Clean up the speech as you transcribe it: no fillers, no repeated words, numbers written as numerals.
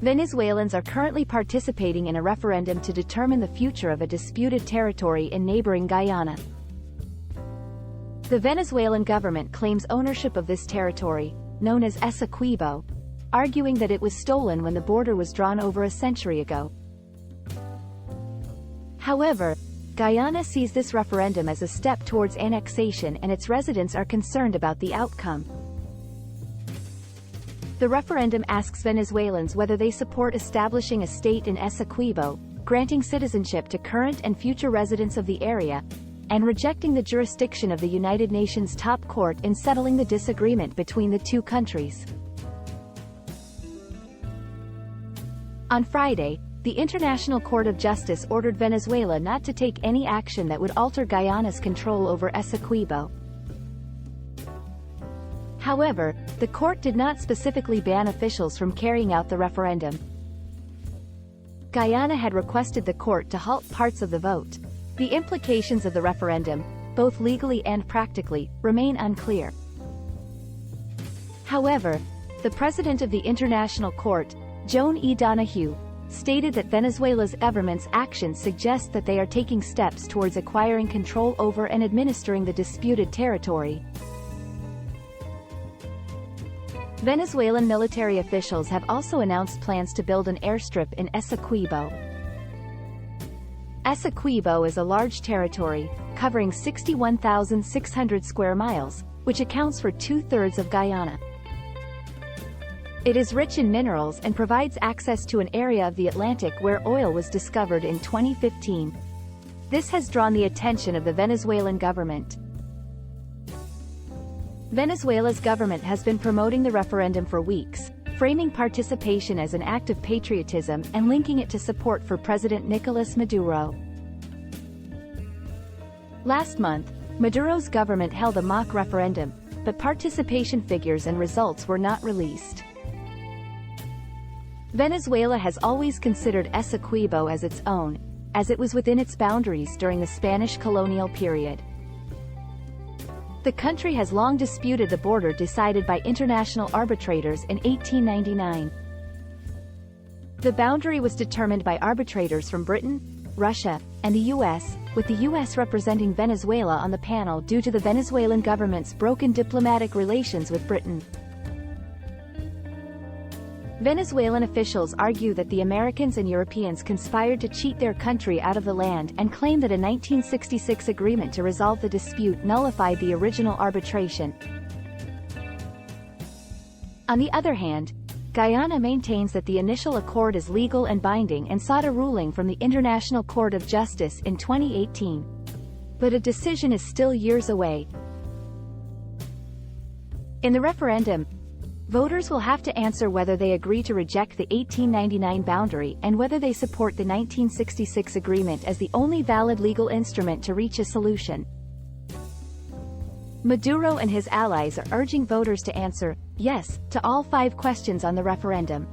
Venezuelans are currently participating in a referendum to determine the future of a disputed territory in neighboring Guyana. The Venezuelan government claims ownership of this territory, known as Essequibo, arguing that it was stolen when the border was drawn over a century ago. However, Guyana sees this referendum as a step towards annexation, and its residents are concerned about the outcome. The referendum asks Venezuelans whether they support establishing a state in Essequibo, granting citizenship to current and future residents of the area, and rejecting the jurisdiction of the United Nations top court in settling the disagreement between the two countries. On Friday, the International Court of Justice ordered Venezuela not to take any action that would alter Guyana's control over Essequibo. However, the court did not specifically ban officials from carrying out the referendum. Guyana had requested the court to halt parts of the vote. The implications of the referendum, both legally and practically, remain unclear. However, the president of the International Court, Joan E. Donoghue, stated that Venezuela's government's actions suggest that they are taking steps towards acquiring control over and administering the disputed territory. Venezuelan military officials have also announced plans to build an airstrip in Essequibo. Essequibo is a large territory, covering 61,600 square miles, which accounts for 2/3 of Guyana. It is rich in minerals and provides access to an area of the Atlantic where oil was discovered in 2015. This has drawn the attention of the Venezuelan government. Venezuela's government has been promoting the referendum for weeks, framing participation as an act of patriotism and linking it to support for President Nicolas Maduro. Last month, Maduro's government held a mock referendum, but participation figures and results were not released. Venezuela has always considered Essequibo as its own, as it was within its boundaries during the Spanish colonial period. The country has long disputed the border decided by international arbitrators in 1899. The boundary was determined by arbitrators from Britain, Russia, and the U.S., with the U.S. representing Venezuela on the panel due to the Venezuelan government's broken diplomatic relations with Britain. Venezuelan officials argue that the Americans and Europeans conspired to cheat their country out of the land and claim that a 1966 agreement to resolve the dispute nullified the original arbitration. On the other hand, Guyana maintains that the initial accord is legal and binding and sought a ruling from the International Court of Justice in 2018. But a decision is still years away. In the referendum, voters will have to answer whether they agree to reject the 1899 boundary and whether they support the 1966 agreement as the only valid legal instrument to reach a solution. Maduro and his allies are urging voters to answer yes to all 5 questions on the referendum.